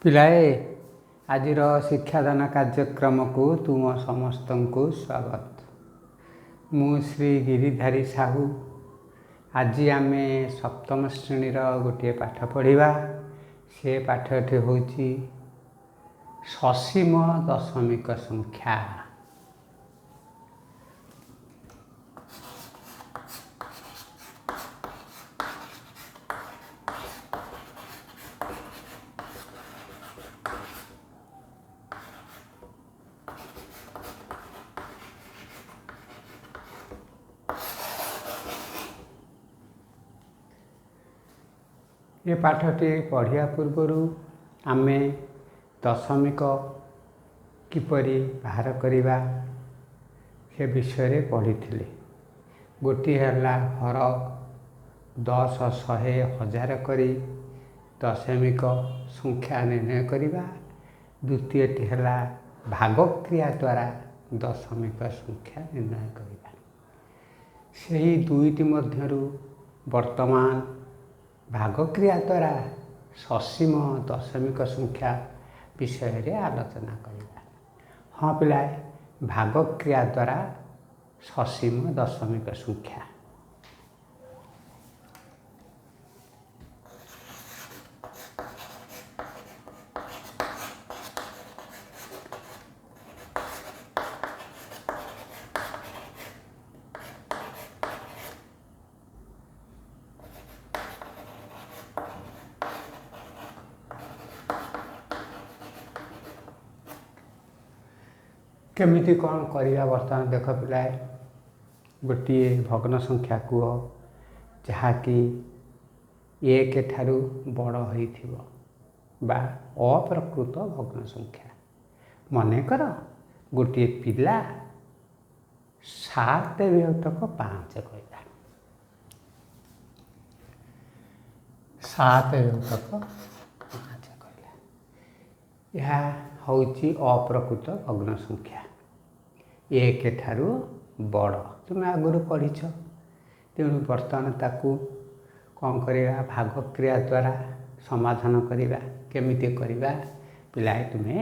ପିଲାଏ ଆଜିର ଶିକ୍ଷାଦାନ କାର୍ଯ୍ୟକ୍ରମକୁ ତୁମ ସମସ୍ତଙ୍କୁ ସ୍ୱାଗତ। ମୁଁ ଶ୍ରୀ ଗିରିଧାରୀ ସାହୁ। ଆଜି ଆମେ ସପ୍ତମ ଶ୍ରେଣୀର ଗୋଟିଏ ପାଠ ପଢ଼ିବା। ସେ ପାଠଟି ହେଉଛି ସସୀମ ଦଶମିକ ସଂଖ୍ୟା। ଏ ପାଠଟି ପଢ଼ିବା ପୂର୍ବରୁ ଆମେ ଦଶମିକ କିପରି ବାହାର କରିବା ସେ ବିଷୟରେ ପଢ଼ିଥିଲେ। ଗୋଟିଏ ହେଲା ହରଫ 10, 100, 1000 କରି ଦଶମିକ ସଂଖ୍ୟା ନିର୍ଣ୍ଣୟ କରିବା। ଦ୍ୱିତୀୟଟି ହେଲା ଭାଗକ୍ରିୟା ଦ୍ୱାରା ଦଶମିକ ସଂଖ୍ୟା ନିର୍ଣ୍ଣୟ କରିବା। ସେହି ଦୁଇଟି ମଧ୍ୟରୁ ବର୍ତ୍ତମାନ ଭାଗକ୍ରିୟା ଦ୍ୱାରା ସସୀମ ଦଶମିକ ସଂଖ୍ୟା ବିଷୟରେ ଆଲୋଚନା କରିବା। ହଁ ପିଲା, ଭାଗକ୍ରିୟା ଦ୍ୱାରା ସସୀମ ଦଶମିକ ସଂଖ୍ୟା। କେମିତି କ'ଣ କରିବା ବର୍ତ୍ତମାନ ଦେଖ ପିଲାଏ। ଗୋଟିଏ ଭଗ୍ନ ସଂଖ୍ୟା କୁହ ଯାହାକି 1 ଠାରୁ ବଡ଼ ହୋଇଥିବ ବା ଅପ୍ରକୃତ ଭଗ୍ନ ସଂଖ୍ୟା। ମନେକର ଗୋଟିଏ ପିଲା 7/5 କହିଲା। 7/5 କହିଲା। ଏହା ହେଉଛି ଅପ୍ରକୃତ ଭଗ୍ନ ସଂଖ୍ୟା। 1 ଠାରୁ ବଡ଼ ତୁମେ ଆଗରୁ ପଢ଼ିଛ। ତେଣୁ ବର୍ତ୍ତମାନ ତାକୁ କ'ଣ କରିବା? ଭାଗକ୍ରିୟା ଦ୍ୱାରା ସମାଧାନ କରିବା। କେମିତି କରିବା ପିଲାଏ ତୁମେ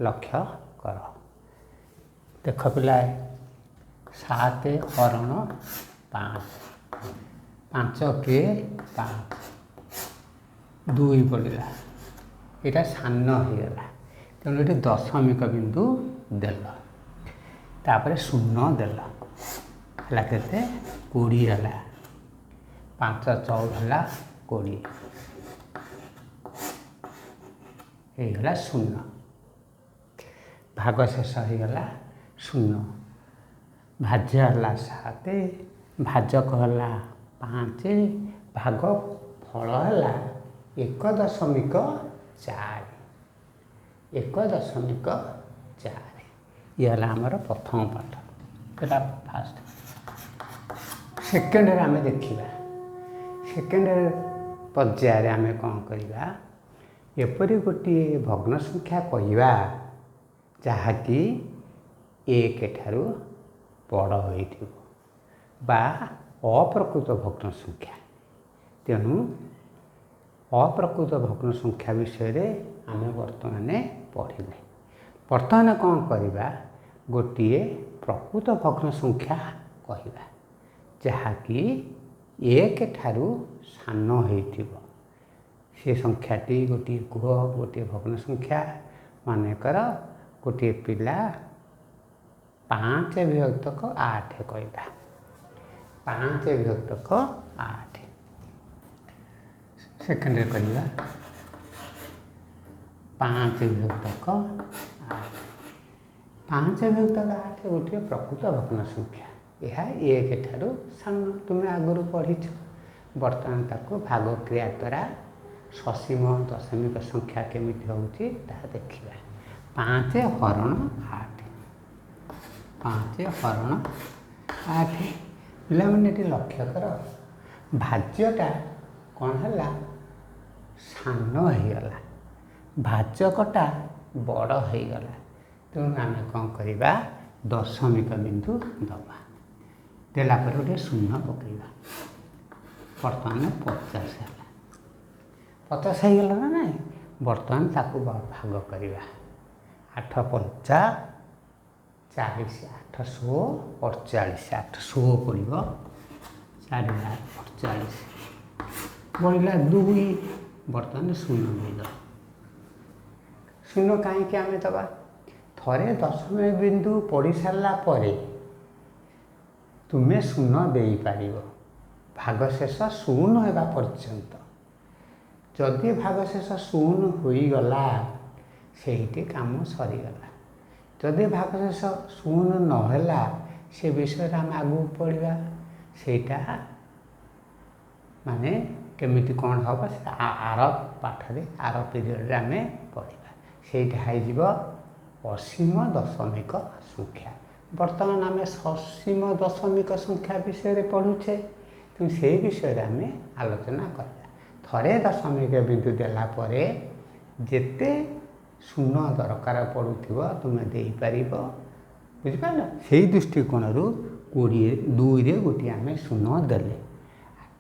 ଲକ୍ଷ୍ୟ କର। ଦେଖ ପିଲାଏ, 7 ହରଣ 5, 5 କିଏ 5, 2 ପଡ଼ିଲା। ଏଇଟା ସାନ ହେଇଗଲା। ତେଣୁ ଏଠି ଦଶମିକ ବିନ୍ଦୁ ଦେଲ, ତାପରେ 0 ଦେଲ, ହେଲା କେତେ? 20 ହେଲା। 5 14 ହେଲା 20, ହେଇଗଲା 0। ଭାଗ ଶେଷ ହେଇଗଲା 0। ଭାଜ୍ୟ ହେଲା 7, ଭାଜକ ହେଲା 5, ଭାଗ ଫଳ ହେଲା 1.4। 1.4। ଇଏ ହେଲା ଆମର ପ୍ରଥମ ପାଠ। ଏଟା ଫାଷ୍ଟ। ସେକେଣ୍ଡରେ ଆମେ ଦେଖିବା। ସେକେଣ୍ଡ ପର୍ଯ୍ୟାୟରେ ଆମେ କ'ଣ କରିବା? ଏପରି ଗୋଟିଏ ଭଗ୍ନ ସଂଖ୍ୟା କହିବା ଯାହାକି 1 ଠାରୁ ବଡ଼ ହୋଇଥିବ ବା ଅପ୍ରକୃତ ଭଗ୍ନ ସଂଖ୍ୟା। ତେଣୁ ଅପ୍ରକୃତ ଭଗ୍ନ ସଂଖ୍ୟା ବିଷୟରେ ଆମେ ବର୍ତ୍ତମାନ ପଢ଼ିଲେ। ବର୍ତ୍ତମାନ କ'ଣ କରିବା? ଗୋଟିଏ ପ୍ରକୃତ ଭଗ୍ନ ସଂଖ୍ୟା କହିବା ଯାହାକି 1 ଠାରୁ ସାନ ହୋଇଥିବ। ସେ ସଂଖ୍ୟାଟି ଗୋଟିଏ କୁହ। ଗୋଟିଏ ଭଗ୍ନ ସଂଖ୍ୟା ମନେକର ଗୋଟିଏ ପିଲା 5/8 କହିଲା। 5/8 ସେକେଣ୍ଡରେ କରିବା 5/8। 5/8 ଗୋଟିଏ ପ୍ରକୃତ ଭଗ୍ନ ସଂଖ୍ୟା। ଏହା 1 ଠାରୁ ସାନ। ତୁମେ ଆଗରୁ ପଢ଼ିଛ। ବର୍ତ୍ତମାନ ତାକୁ ଭାଗକ୍ରିୟା ଦ୍ୱାରା ସସୀମ ଦଶମିକ ସଂଖ୍ୟା କେମିତି ହେଉଛି ତାହା ଦେଖିବା। 5 ହରଣ 8। 5 ହରଣ 8। ପିଲାମାନେ ଏଠି ଲକ୍ଷ୍ୟ କର, ଭାଜ୍ୟଟା କ'ଣ ହେଲା? ସାନ ହେଇଗଲା। ଭାଜକଟା ବଡ଼ ହେଇଗଲା। ତେଣୁ ଆମେ କ'ଣ କରିବା? ଦଶମିକ ବିନ୍ଦୁ ଦେବା। ଦେଲା ପରେ ଗୋଟେ 0 ପକାଇବା। ବର୍ତ୍ତମାନ 50 ହେଲା। 50 ହେଇଗଲା ନା ନାହିଁ? ବର୍ତ୍ତମାନ ତାକୁ ଭାଗ କରିବା 8 ପଞ୍ଚା 40 848 800 ପଡ଼ିବ 4 ବଢ଼ିଲା 2 ବର୍ତ୍ତମାନ ଶୂନ ଦେଇଦେବା। ଶୂନ କାହିଁକି ଆମେ ଦେବା? ଥରେ ଦଶମିକ ବିନ୍ଦୁ ପଢ଼ି ସାରିଲା ପରେ ତୁମେ ଶୂନ ଦେଇପାରିବ ଭାଗଶେଷ 0 ହେବା ପର୍ଯ୍ୟନ୍ତ। ଯଦି ଭାଗଶେଷ 0 ହୋଇଗଲା ସେଇଠି କାମ ସରିଗଲା। ଯଦି ଭାଗଶେଷ 0 ନହେଲା ସେ ବିଷୟରେ ଆମେ ଆଗକୁ ପଢ଼ିବା। ସେଇଟା ମାନେ କେମିତି କ'ଣ ହେବ ସେଟା ଆର ପାଠରେ ଆର ପିରିୟଡ଼ରେ ଆମେ ପଢ଼ିବା। ସେଇଟା ହେଇଯିବ ଅସୀମ ଦଶମିକ ସଂଖ୍ୟା। ବର୍ତ୍ତମାନ ଆମେ ସସୀମ ଦଶମିକ ସଂଖ୍ୟା ବିଷୟରେ ପଢ଼ୁଛେ, ତେଣୁ ସେହି ବିଷୟରେ ଆମେ ଆଲୋଚନା କରିବା। ଥରେ ଦଶମିକ ବିନ୍ଦୁ ଦେଲା ପରେ ଯେତେ ଶୂନ ଦରକାର ପଡ଼ୁଥିବ ତୁମେ ଦେଇପାରିବ, ବୁଝିପାରିଲ? ସେଇ ଦୃଷ୍ଟିକୋଣରୁ 2ରେ ଗୋଟିଏ ଆମେ ଶୂନ ଦେଲେ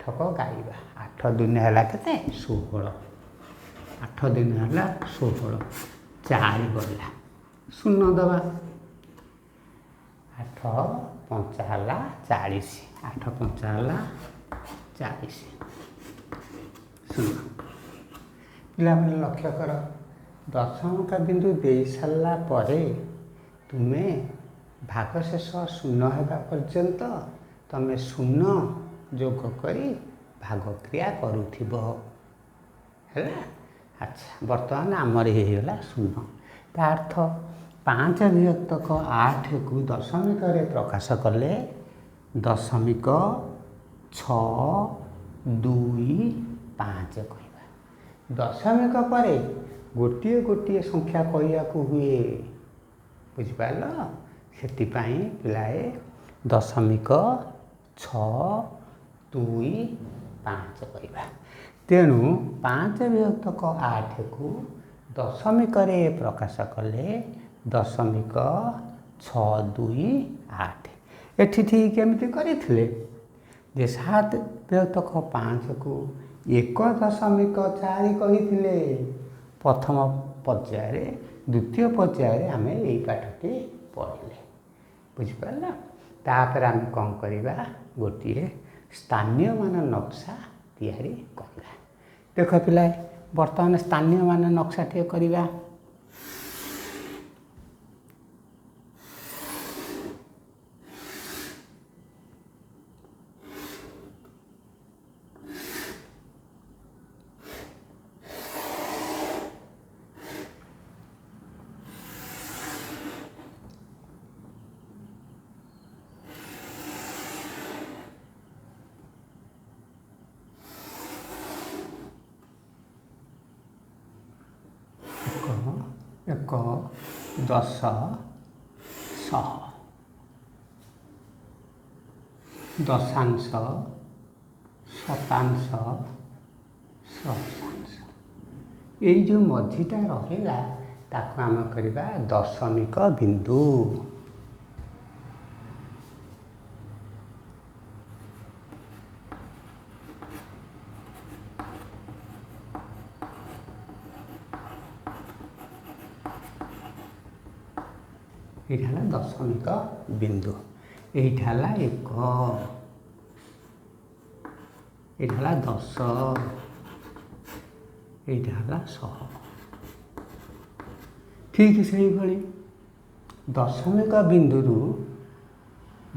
8କ ଗାଇବା। 8 ଦିନ ହେଲା କେତେ? 16। 8 ଦିନ ହେଲା 16, 4 ଗଲା ଶୂନ ଦେବା। 8 ପଞ୍ଚା ହେଲା 40, 8 ପଞ୍ଚା ହେଲା 40 ଶୂନ। ପିଲାମାନେ ଲକ୍ଷ୍ୟ କର, ଦଶମିକ ବିନ୍ଦୁ ଦେଇ ସାରିଲା ପରେ ତୁମେ ଭାଗଶେଷ 0 ହେବା ପର୍ଯ୍ୟନ୍ତ ତୁମେ ଶୂନ ଯୋଗ କରି ଭାଗକ୍ରିୟା କରୁଥିବ, ହେଲା? ଆଚ୍ଛା, ବର୍ତ୍ତମାନ ଆମର ହେଇଗଲା 0। ତା ଅର୍ଥ 5 ବିଭକ୍ତକ 8କୁ ଦଶମିକରେ ପ୍ରକାଶ କଲେ 0.625 କହିବା। ଦଶମିକ ପରେ ଗୋଟିଏ ଗୋଟିଏ ସଂଖ୍ୟା କହିବାକୁ ହୁଏ, ବୁଝିପାରିଲ? ସେଥିପାଇଁ ପିଲାଏ 0.625 କହିବା। ତେଣୁ 5 ବିଭକ୍ତକ 8କୁ ଦଶମିକରେ ପ୍ରକାଶ କଲେ 0.628। ଏଠି ଠିକ୍ କେମିତି କରିଥିଲେ ଯେ 7 ବିଭକ୍ତକ 5କୁ 1.4 କହିଥିଲେ ପ୍ରଥମ ପର୍ଯ୍ୟାୟରେ। ଦ୍ୱିତୀୟ ପର୍ଯ୍ୟାୟରେ ଆମେ ଏଇ ପାଠଟି ପଢ଼ିଲେ, ବୁଝିପାରିଲ? ତାପରେ ଆମେ କ'ଣ କରିବା? ଗୋଟିଏ ସ୍ଥାନୀୟ ମାନ ନକ୍ସା ତିଆରି କରିବା। ଦେଖ ପିଲା, ବର୍ତ୍ତମାନ ସ୍ଥାନୀୟ ମାନ ନକ୍ସାଟିଏ କରିବା। ଏକ 10 ଶହ ଦଶାଂଶ ଶତାଂଶ ସହସ୍ରାଂଶ। ଏଇ ଯେଉଁ ମଝିଟା ରହିଲା ତାକୁ ଆମେ କରିବା ଦଶମିକ ବିନ୍ଦୁ। এইটা হল দশমিক বিন্দু। এইটা হল 1, এইটা হল 10, এইটা হল 100। ঠিক সেইভাবে দশমিক বিন্দুরু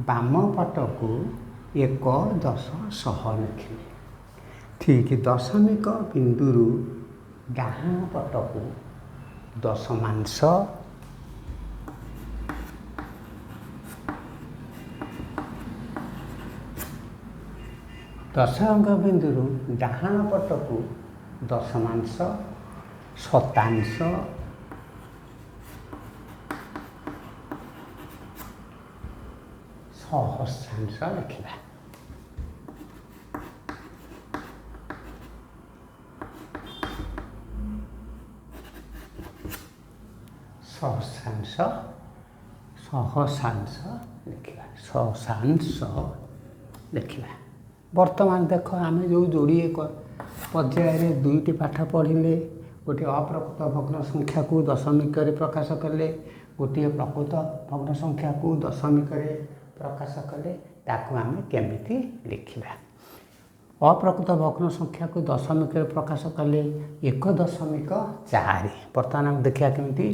বাম পটকু 1, 10, 100 লিখিলে। ঠিক দশমিক বিন্দুরু ডাহাণ পটকু ଦଶମାଂଶ ଦଶମିକ ବିନ୍ଦୁରୁ ଡାହାଣ ପଟକୁ ଦଶମାଂଶ ଶତାଂଶ ସହସ୍ରାଂଶ ଲେଖିବା। ସହସ୍ରାଂଶ ସହସ୍ରାଂଶ ଲେଖିବା, ସହସ୍ରାଂଶ ଲେଖିବା। ବର୍ତ୍ତମାନ ଦେଖ ଆମେ ଯେଉଁ ଯୋଡ଼ିଏ ପର୍ଯ୍ୟାୟରେ 2ଟି ପାଠ ପଢ଼ିଲେ, गोटे अप्रकृत भग्न संख्या को दशमिक प्रकाश कले गोटे प्रकृत भग्न संख्या को दशमिक प्रकाश कले ताकू आम केमिति लिखिबा। अप्रकृत भग्न संख्या को दशमिक प्रकाश कले 1.4 बर्तमान आम देखा केमिति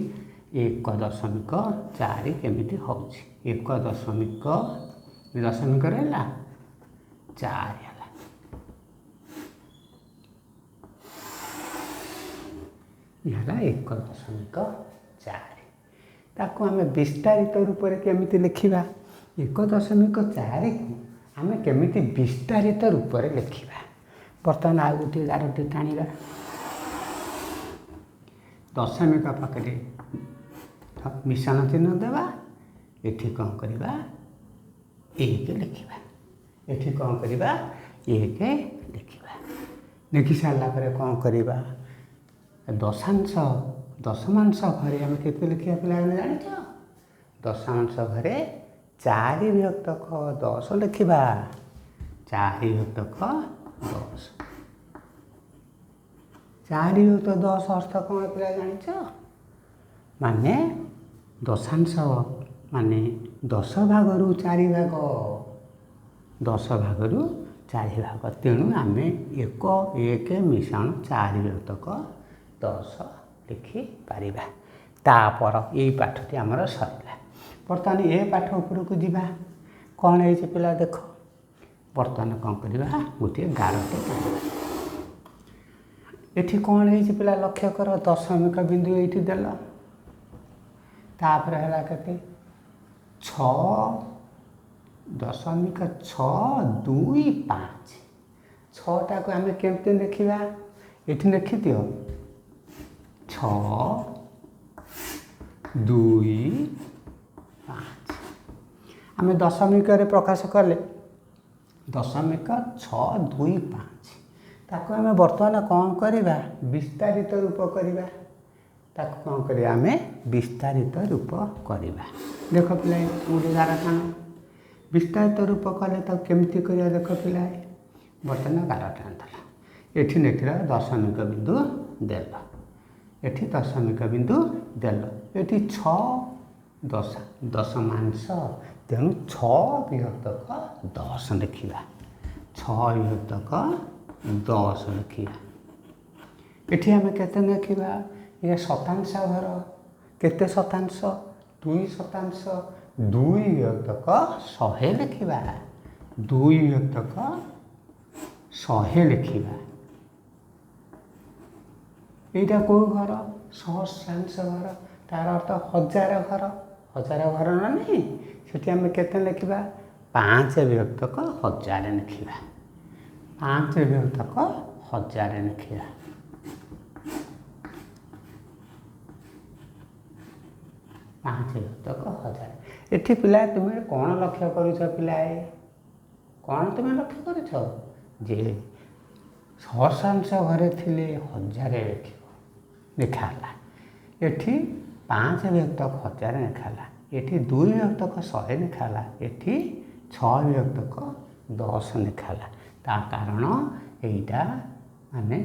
1.4 केमिति होउछि 1.4 है 1.4 ताको आम विस्तारित रूप में केमिति लिखिबा 1.4 को आम केमिति विस्तारित रूप में लिखिबा। बर्तमान आ गोटे गारटी टाणिबा दशमिक पाखे मिश्रण चिन्ह देवा एठी कौन करवा 1 लिखिबा एठी कौन करवा 1 लिखिबा। लिखि सारा पर कौन करवा दशांश दशमांश घरे आम केते लिखिया पिला जानिछ दशांश घरे 4 विभक्तक 10 लिखिबा 4 विभक्तक 10 4 विभक्त 10 अर्थ कौन पिला जानिछ माने दशांश माने 10 भागरू 4 भाग 10 भागरू 4 भाग तेणु आम 1 मिश्रण 4 विभक्तक 10 लिखि पारिबा। तापर यही पाठटी आमर सरला। बर्तमान ये पाठ उपरकू जावा कौन है पिला देख बर्तमान कौन करवा गोटे गारटे एठी कौन है पिला लक्ष्य कर दशमिक बिंदु ये देल तापर है के 6.625 6टा को आम केमती देखा ये लिखि दियो 6.2.5 आम दशमिक प्रकाश कले 0.625 ताको आम बर्तमान कौन करवा विस्तारित रूप करवा ताको कौन करवा आम विस्तारित रूप करवा। देख पिला गोटे गार टाण विस्तारित रूप कले तो केमती करवा देख पिला बर्तमान गार टाणला एठी लिखिल दशमिक बिंदु देल एठी दशमिक बिंदु देल एठी 6 दशमांश तेणु 6 विभक्तक 10 लिखा 6 विभक्तक 10 लिखा एठी आम केते लिखा ये शतांश घर केते शतांश 2 शतांश 2 विभक्तक 100 लिखा 2 विभक्तक 100 लिखा यहाँ कौ घर सहस्रांश घर तार अर्थ 1000 घर ना नहीं से आम के लिखा 5 विभक्तक 1000 लिखा 5 विभक्तक 1000 लिखा 5 विभक्तक 1000 एठी पिला तुम्हें कौन लक्ष्य करुछ पिलाए कौन तुम्हें लक्ष्य करुछ जे सहस्रांश घरे थिले 1000 लिखाला एठी 5 विभक्तक 1000 लिखाला एठी 2 विभक्तक 100 लिखाला एठी 6 विभक्तक 10 लिखाला ता कारण एटा माने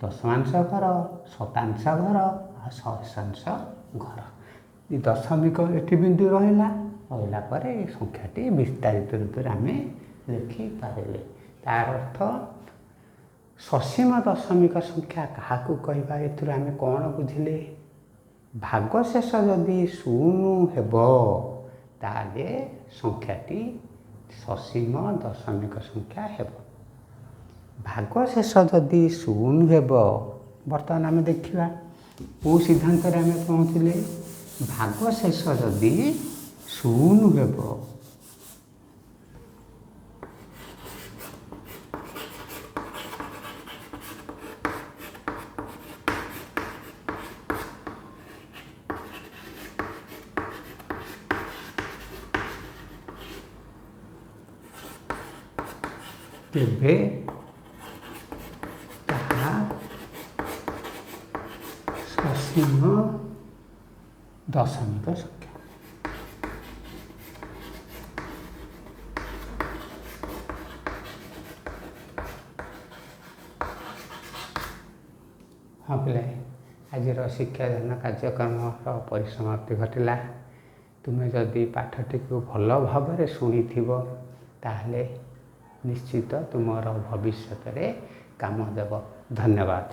दशमांश घर शतांश घर और सहस्रांश घर ये दशमिक एठी बिंदु रहिला पर ये संख्याटी विस्तारित रूप में आम लिखिपारे तार अर्थ ससीम दशमिक संख्या क्या कहवा एम कौन बुझे भागशेष जदि 0 हेब ताले संख्याटी ससीम दशमिक संख्या हेब भागशेष जदि 0 हेब बर्तमान आम देखा कौ सिद्धांत आम पहुँचले भागशेष जदि 0 हेब तेबे ताहा ससीम दशमिक संख्या हाँ पिला ଆଜିର ଶିକ୍ଷାଦାନ କାର୍ଯ୍ୟକ୍ରମର ପରିସମାପ୍ତି ଘଟିଲା। ତୁମେ ଯଦି ପାଠଟିକୁ ଭଲ ଭାବରେ ଶୁଣିଥିବ ତାହେଲେ ନିଶ୍ଚିତ ତୁମର ଭବିଷ୍ୟତରେ କାମ ଦେବ। ଧନ୍ୟବାଦ।